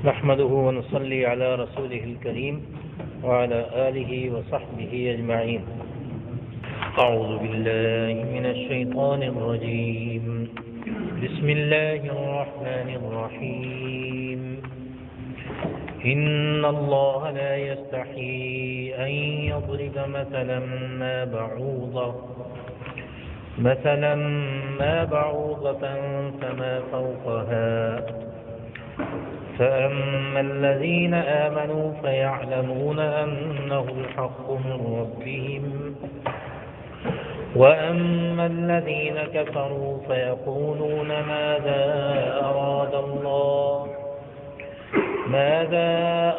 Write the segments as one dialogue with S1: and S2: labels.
S1: نحمده ونصلي على رسوله الكريم وعلى آله وصحبه أجمعين. أعوذ بالله من الشيطان الرجيم. بسم الله الرحمن الرحيم. إن الله لا يستحيي أن يضرب مثلا ما بعوضة فما فوقها فأما الذين آمنوا فيعلمون أنه الحق من ربهم وأما الذين كفروا فيقولون ماذا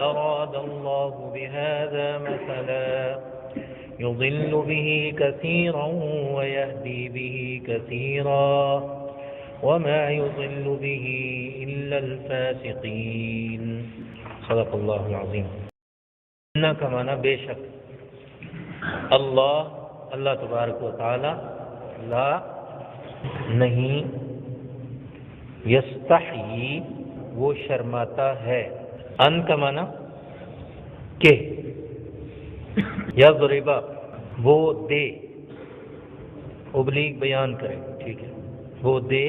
S1: أراد الله بهذا مثلا يضل به كثيرا ويهدي به كثيرا وما يضل به إلا الفاسقين. صدق اللہ العظیم. ان کا معنی بے شک اللہ تبارک و تعالی لا نہیں یستحیی وہ شرماتا ہے. ان کا معنی کہ یضرب وہ دے ابلیغ بیان کرے. ٹھیک ہے, وہ دے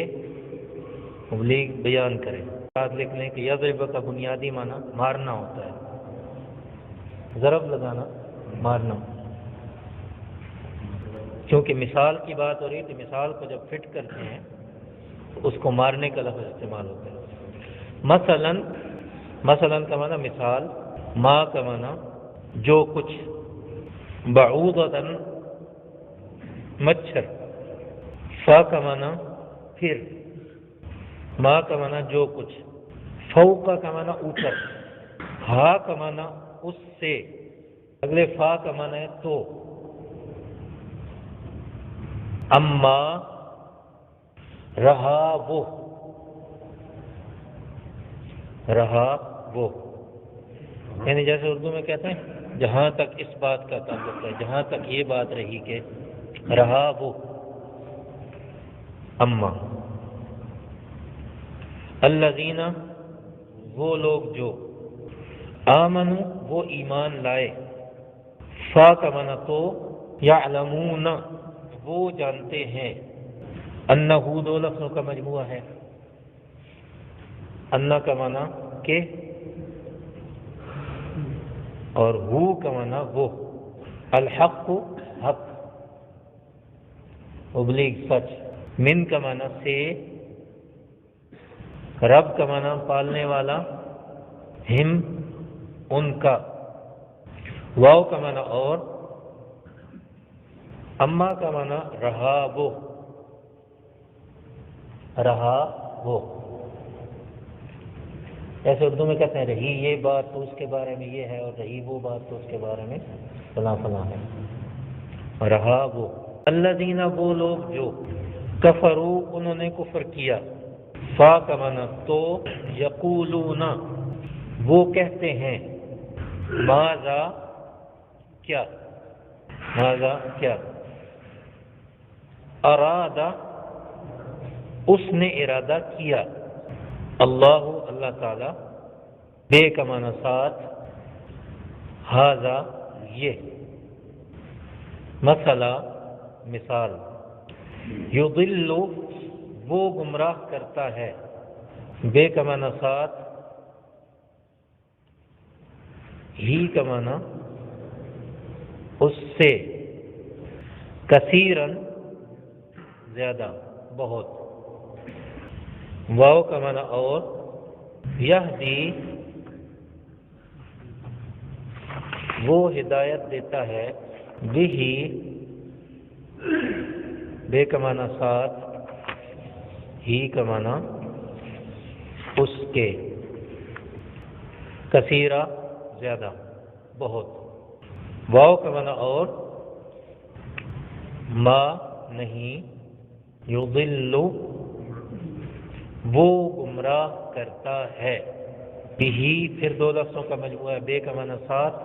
S1: ابلیغ بیان کرے. بات لکھ لیں کہ یضرب کا بنیادی معنی مارنا ہوتا ہے. ضرب لگانا, مارنا. کیونکہ مثال کی بات ہو رہی ہے تو مثال کو جب فٹ کرتے ہیں تو اس کو مارنے کا لفظ استعمال ہوتا ہے. مثلا کا معنی مثال, ما کا معنی جو کچھ, بعوضۃ مچھر, فا کا معنی پھر, ما کا معنی جو کچھ, فوق کا معنی اوپر, ہا کا معنی اس سے, اگلے فا کا معنی ہے تو, اما رہا وہ یعنی جیسے اردو میں کہتے ہیں جہاں تک اس بات کا تعلق ہے, جہاں تک یہ بات رہی کہ رہا وہ. اما الذین وہ لوگ جو, آمنوا وہ ایمان لائے, فا کا معنی تو, یعلمون وہ جانتے ہیں, انہ دو لفظوں کا مجموعہ ہے. انہ کا معنی کہ اور ہو کا معنی وہ, الحق حق, ابلیغ سچ, من کا معنی سے, رب کا معنی پالنے والا, ہم ان کا, واو کا معنی اور, اما کا معنی رہا وہ. ایسے اردو میں کہتے ہیں رہی یہ بات تو اس کے بارے میں یہ ہے, اور رہی وہ بات تو اس کے بارے میں فلاں فلاں ہے. رہا وہ. الذین وہ لوگ جو, کفروا انہوں نے کفر کیا, فا کا معنی تو, یقولون وہ کہتے ہیں, ماذا کیا, ارادہ اس نے ارادہ کیا, اللہ تعالی, بے کا معنی ساتھ, ھذا یہ, مثلا مثال, یضل وہ گمراہ کرتا ہے, بے کا معنی ساتھ, ہی کا معنی اس سے, کثیرن زیادہ بہت, واو کا معنی اور, یہدی وہ ہدایت دیتا ہے, بہی بے کا معنی ساتھ, ہی کا معنی اس کے, کثیرہ زیادہ بہت, واو کا معنی اور, ما نہیں, یضل وہ گمراہ کرتا ہے, بہی پھر دو لفظوں کا مجموعہ ہے, بے کا معنی ساتھ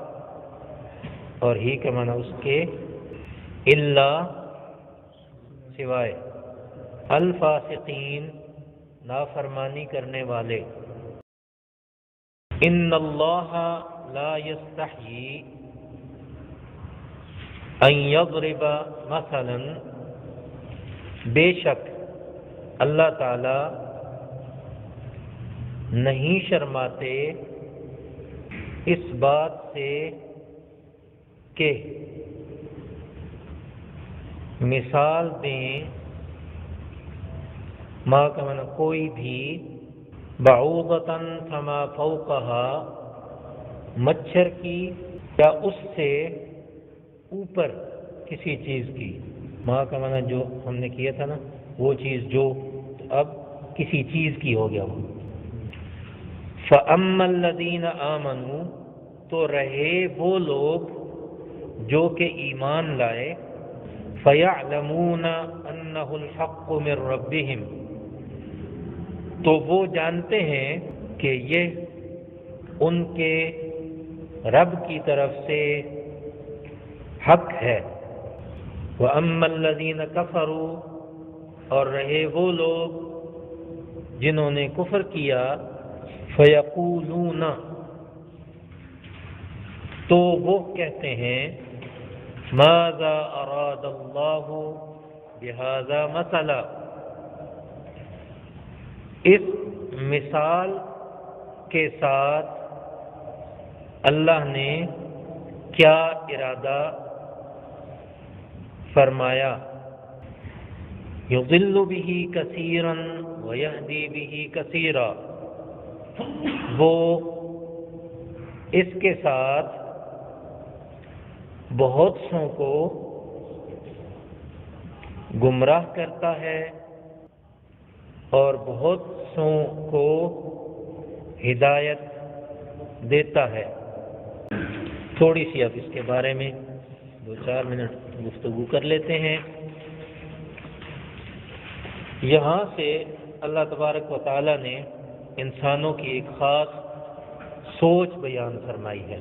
S1: اور ہی کا معنی اس کے, الا سوائے, الفاسقین نافرمانی کرنے والے. ان اللہ لا یستحیی ان یضرب مثلا، بے شک اللہ تعالی نہیں شرماتے اس بات سے کہ مثال دیں، ما کا معنی کوئی بھی، بعوضۃ فما فوقہا، مچھر کی یا اس سے اوپر کسی چیز کی، ما کا معنی جو ہم نے کیا تھا نا وہ چیز جو، اب کسی چیز کی ہو گیا وہ۔ فَأَمَّا الَّذِينَ آمَنُوا، تو رہے وہ لوگ جو کہ ایمان لائے، فَيَعْلَمُونَ أَنَّهُ الْحَقُّ مِنْ رَبِّهِمْ، تو وہ جانتے ہیں کہ یہ ان کے رب کی طرف سے حق ہے۔ وَأَمَّا الَّذِينَ كَفَرُوا، اور رہے وہ لوگ جنہوں نے کفر کیا، فَيَقُولُونَ، تو وہ کہتے ہیں، مَاذَا أَرَادَ اللَّهُ بِهَذَا مَثَلًا، اس مثال کے ساتھ اللہ نے کیا ارادہ فرمایا، یضل بہ کثیرا ویہدی بہ کثیرا، وہ اس کے ساتھ بہت سوں کو گمراہ کرتا ہے اور بہت سوں کو ہدایت دیتا ہے۔ تھوڑی سی اب اس کے بارے میں 2-4 منٹ گفتگو کر لیتے ہیں۔ یہاں سے اللہ تبارک و تعالی نے انسانوں کی ایک خاص سوچ بیان فرمائی ہے۔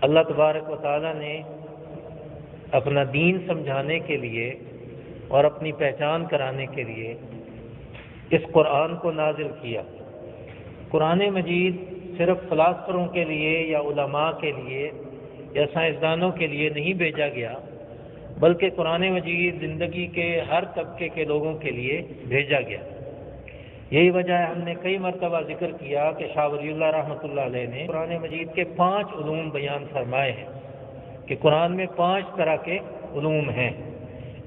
S1: اللہ تبارک و تعالی نے اپنا دین سمجھانے کے لیے اور اپنی پہچان کرانے کے لیے اس قرآن کو نازل کیا۔ قرآن مجید صرف فلاسفروں کے لیے یا علماء کے لیے یا سائنسدانوں کے لیے نہیں بھیجا گیا، بلکہ قرآن مجید زندگی کے ہر طبقے کے لوگوں کے لیے بھیجا گیا۔ یہی وجہ ہے ہم نے کئی مرتبہ ذکر کیا کہ شاہ ولی اللہ رحمۃ اللہ علیہ نے قرآن مجید کے 5 علوم بیان فرمائے ہیں، کہ قرآن میں 5 طرح کے علوم ہیں۔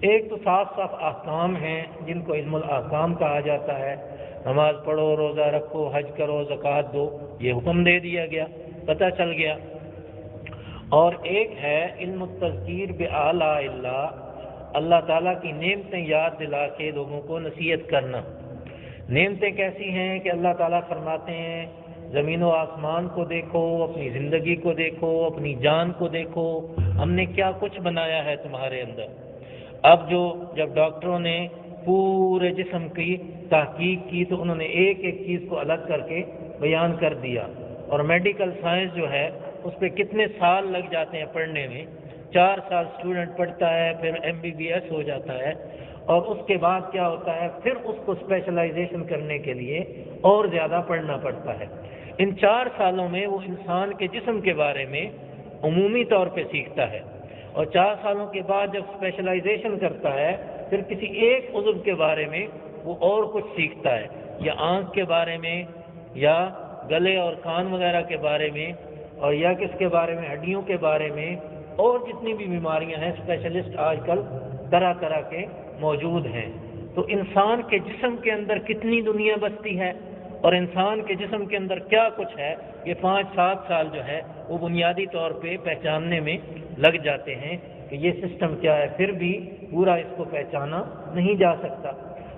S1: ایک تو صاف صاف احکام ہیں جن کو علم الاحکام کہا جاتا ہے، نماز پڑھو، روزہ رکھو، حج کرو، زکوٰۃ دو، یہ حکم دے دیا گیا، پتہ چل گیا۔ اور ایک ہے علم التذکیر بآلاء اللہ، اللہ تعالیٰ کی نعمتیں یاد دلا کے لوگوں کو نصیحت کرنا۔ نعمتیں کیسی ہیں کہ اللہ تعالیٰ فرماتے ہیں زمین و آسمان کو دیکھو، اپنی زندگی کو دیکھو، اپنی جان کو دیکھو، ہم نے کیا کچھ بنایا ہے تمہارے اندر۔ اب جب ڈاکٹروں نے پورے جسم کی تحقیق کی تو انہوں نے ایک ایک چیز کو الگ کر کے بیان کر دیا، اور میڈیکل سائنس جو ہے اس پہ کتنے سال لگ جاتے ہیں پڑھنے میں، 4 سال اسٹوڈنٹ پڑھتا ہے، پھر MBBS ہو جاتا ہے، اور اس کے بعد کیا ہوتا ہے، پھر اس کو اسپیشلائزیشن کرنے کے لیے اور زیادہ پڑھنا پڑتا ہے۔ ان 4 سالوں میں وہ انسان کے جسم کے بارے میں عمومی طور پہ سیکھتا ہے، اور 4 سالوں کے بعد جب اسپیشلائزیشن کرتا ہے پھر کسی ایک عضو کے بارے میں وہ اور کچھ سیکھتا ہے، یا آنکھ کے بارے میں، یا گلے اور کان وغیرہ کے بارے میں، اور یا کس کے بارے میں، ہڈیوں کے بارے میں، اور جتنی بھی بیماریاں ہیں اسپیشلسٹ آج کل طرح طرح کے موجود ہیں۔ تو انسان کے جسم کے اندر کتنی دنیا بستی ہے اور انسان کے جسم کے اندر کیا کچھ ہے، یہ 5-7 سال جو ہے وہ بنیادی طور پہ پہچاننے میں لگ جاتے ہیں کہ یہ سسٹم کیا ہے، پھر بھی پورا اس کو پہچانا نہیں جا سکتا۔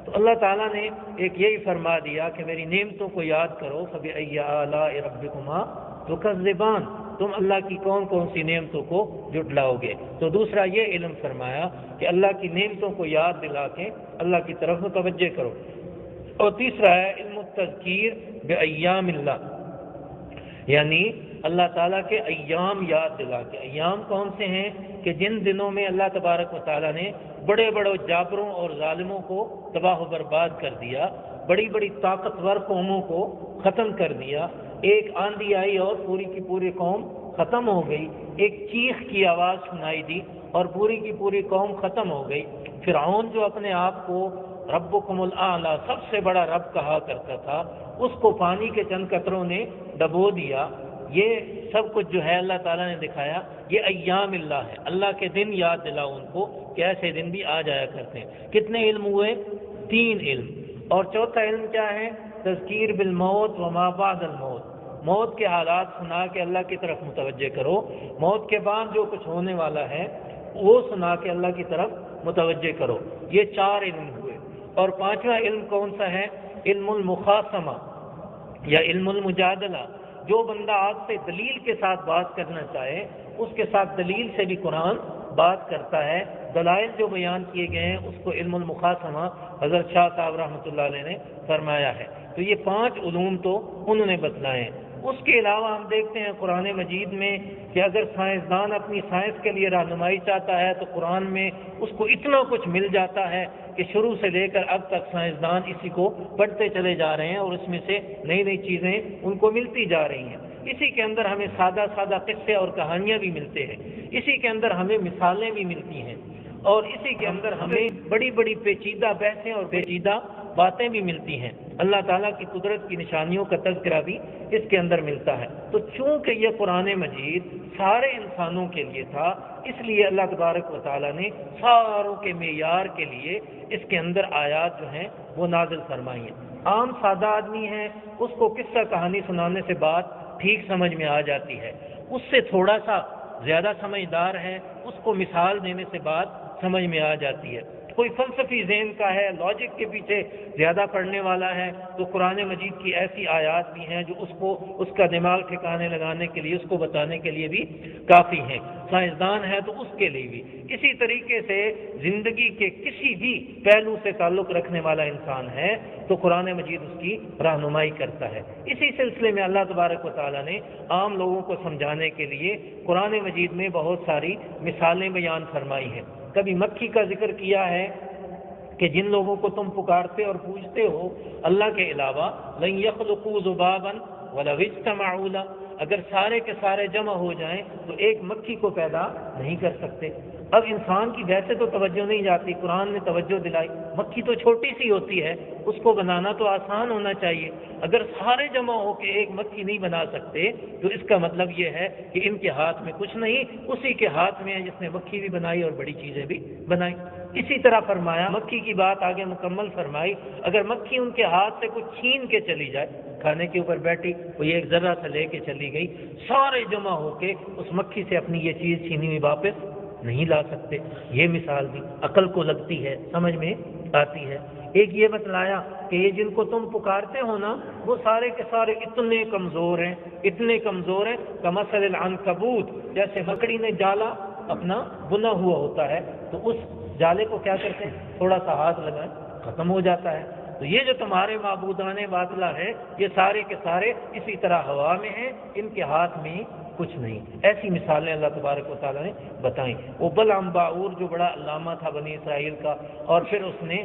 S1: تو اللہ تعالیٰ نے ایک یہی فرما دیا کہ میری نعمتوں کو یاد کرو، فَبِأَيِّ آلَاءِ رَبِّكُمَا تُكَذِّبَانِ، تم اللہ کی کون کون سی نعمتوں کو جھٹلاؤ گے۔ تو دوسرا یہ علم فرمایا کہ اللہ کی نعمتوں کو یاد دلا کے اللہ کی طرف متوجہ کرو۔ اور تیسرا ہے علم التذکیر بایام اللہ، یعنی اللہ تعالیٰ کے ایام یاد دلا کے۔ ایام کون سے ہیں کہ جن دنوں میں اللہ تبارک و تعالیٰ نے بڑے بڑے جابروں اور ظالموں کو تباہ و برباد کر دیا، بڑی بڑی طاقتور قوموں کو ختم کر دیا، ایک آندھی آئی اور پوری کی پوری قوم ختم ہو گئی، ایک چیخ کی آواز سنائی دی اور پوری کی پوری قوم ختم ہو گئی۔ فرعون جو اپنے آپ کو ربکم الاعلی سب سے بڑا رب کہا کرتا تھا، اس کو پانی کے چند قطروں نے ڈبو دیا۔ یہ سب کچھ جو ہے اللہ تعالیٰ نے دکھایا، یہ ایام اللہ ہے، اللہ کے دن یاد دلاؤ ان کو کہ ایسے دن بھی آ جایا کرتے ہیں۔ کتنے علم ہوئے؟ 3 علم۔ اور چوتھا علم کیا ہے؟ تذکیر بالموت وما بعد الموت، موت کے حالات سنا کے اللہ کی طرف متوجہ کرو، موت کے بعد جو کچھ ہونے والا ہے وہ سنا کے اللہ کی طرف متوجہ کرو۔ یہ 4 علم ہوئے۔ اور 5واں علم کون سا ہے؟ علم المخاصمہ یا علم المجادلہ۔ جو بندہ آپ سے دلیل کے ساتھ بات کرنا چاہے، اس کے ساتھ دلیل سے بھی قرآن بات کرتا ہے۔ دلائل جو بیان کیے گئے ہیں اس کو علم المخاصمہ حضرت شاہ صاحب رحمۃ اللہ علیہ نے فرمایا ہے۔ تو یہ 5 علوم تو انہوں نے بتلائے ہیں۔ اس کے علاوہ ہم دیکھتے ہیں قرآن مجید میں کہ اگر سائنسدان اپنی سائنس کے لیے رہنمائی چاہتا ہے تو قرآن میں اس کو اتنا کچھ مل جاتا ہے کہ شروع سے لے کر اب تک سائنسدان اسی کو پڑھتے چلے جا رہے ہیں اور اس میں سے نئی نئی چیزیں ان کو ملتی جا رہی ہیں۔ اسی کے اندر ہمیں سادہ سادہ قصے اور کہانیاں بھی ملتے ہیں، اسی کے اندر ہمیں مثالیں بھی ملتی ہیں، اور اسی کے اندر ہمیں بڑی بڑی پیچیدہ بحثیں اور پیچیدہ باتیں بھی ملتی ہیں۔ اللہ تعالیٰ کی قدرت کی نشانیوں کا تذکرہ بھی اس کے اندر ملتا ہے۔ تو چونکہ یہ قرآن مجید سارے انسانوں کے لیے تھا، اس لیے اللہ تبارک و تعالیٰ نے ساروں کے معیار کے لیے اس کے اندر آیات جو ہیں وہ نازل فرمائی ہیں۔ عام سادہ آدمی ہے، اس کو قصہ کہانی سنانے سے بات ٹھیک سمجھ میں آ جاتی ہے، اس سے تھوڑا سا زیادہ سمجھدار ہے، اس کو مثال دینے سے بات سمجھ میں آ جاتی ہے۔ کوئی فلسفی ذہن کا ہے، لاجک کے پیچھے زیادہ پڑھنے والا ہے، تو قرآن مجید کی ایسی آیات بھی ہیں جو اس کا دماغ ٹھکانے لگانے کے لیے، اس کو بتانے کے لیے بھی کافی ہیں۔ سائنسدان ہے تو اس کے لیے بھی۔ اسی طریقے سے زندگی کے کسی بھی پہلو سے تعلق رکھنے والا انسان ہے تو قرآن مجید اس کی رہنمائی کرتا ہے۔ اسی سلسلے میں اللہ تبارک و تعالیٰ نے عام لوگوں کو سمجھانے کے لیے قرآن مجید میں بہت ساری مثالیں بیان فرمائی ہیں۔ کبھی مکھی کا ذکر کیا ہے کہ جن لوگوں کو تم پکارتے اور پوجتے ہو اللہ کے علاوہ، لن یخلقوا ذبابا ولو اجتمعوا له، اگر سارے کے سارے جمع ہو جائیں تو ایک مکھی کو پیدا نہیں کر سکتے۔ اب انسان کی ویسے تو توجہ نہیں جاتی، قرآن نے توجہ دلائی، مکھی تو چھوٹی سی ہوتی ہے، اس کو بنانا تو آسان ہونا چاہیے۔ اگر سارے جمع ہو کے ایک مکھی نہیں بنا سکتے تو اس کا مطلب یہ ہے کہ ان کے ہاتھ میں کچھ نہیں، اسی کے ہاتھ میں ہے جس نے مکھی بھی بنائی اور بڑی چیزیں بھی بنائی۔ اسی طرح فرمایا، مکھی کی بات آگے مکمل فرمائی، اگر مکھی ان کے ہاتھ سے کچھ چھین کے چلی جائے، کھانے کے اوپر بیٹھی، وہ یہ ایک ذرہ سے لے کے چلی گئی، سارے جمع ہو کے اس مکھی سے اپنی یہ چیز چھینی ہوئی واپس نہیں لا سکتے۔ یہ مثال بھی عقل کو لگتی ہے، سمجھ میں آتی ہے۔ ایک یہ بتلایا کہ یہ جن کو تم پکارتے ہو نا، وہ سارے کے سارے اتنے کمزور ہیں، اتنے کمزور ہیں، کمثل العنکبوت، جیسے مکڑی نے جالا اپنا بنا ہوا ہوتا ہے تو اس جالے کو کیا کرتے ہیں، تھوڑا سا ہاتھ لگائیں ختم ہو جاتا ہے۔ تو یہ جو تمہارے معبودان باطلہ ہیں، یہ سارے کے سارے اسی طرح ہوا میں ہیں، ان کے ہاتھ میں کچھ نہیں۔ ایسی مثالیں اللہ تبارک و تعالیٰ نے بتائیں۔ وہ بلعم باعور جو بڑا علامہ تھا بنی اسرائیل کا، اور پھر اس نے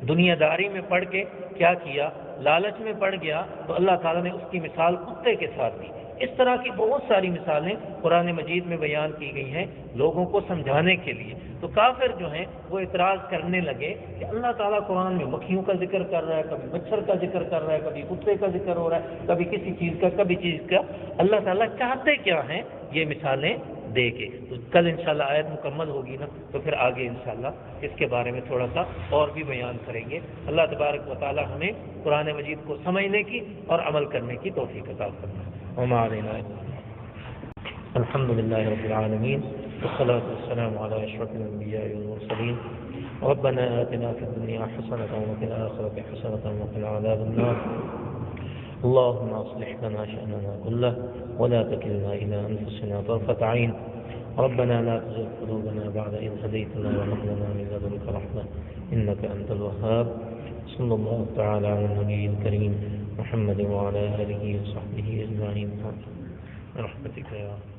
S1: دنیا داری میں پڑھ کے کیا کیا، لالچ میں پڑ گیا، تو اللہ تعالیٰ نے اس کی مثال کتے کے ساتھ دی۔ اس طرح کی بہت ساری مثالیں قرآن مجید میں بیان کی گئی ہیں لوگوں کو سمجھانے کے لیے۔ تو کافر جو ہیں وہ اعتراض کرنے لگے کہ اللہ تعالیٰ قرآن میں مکھیوں کا ذکر کر رہا ہے، کبھی مچھر کا ذکر کر رہا ہے، کبھی کتے کا ذکر ہو رہا ہے، کبھی کسی چیز کا، کبھی چیز کا، اللہ تعالیٰ چاہتے کیا ہیں یہ مثالیں دے کے۔ تو کل انشاءاللہ آیت مکمل ہوگی نا تو پھر آگے انشاءاللہ اس کے بارے میں تھوڑا سا اور بھی بیان کریں گے۔ اللہ تبارک و تعالیٰ ہمیں قرآن مجید کو سمجھنے کی اور عمل کرنے کی توفیق عطا فرمائے۔ وما علینا الحمد للہ رب العالمین، والصلاة والسلام على أشرف الأنبياء والمرسلين، ربنا آتنا في الدنيا حسنة وفي الآخرة حسنة وقنا عذاب النار، اللهم أصلح لنا شأننا كله ولا تكلنا إلى أنفسنا طرفة عين، ربنا لا تزغ قلوبنا بعد إذ هديتنا وهب لنا من لدنك رحمة إنك أنت الوهاب، صلى الله تعالى على النبي الكريم محمد وعلى آله وصحبه أجمعين برحمتك يا رب۔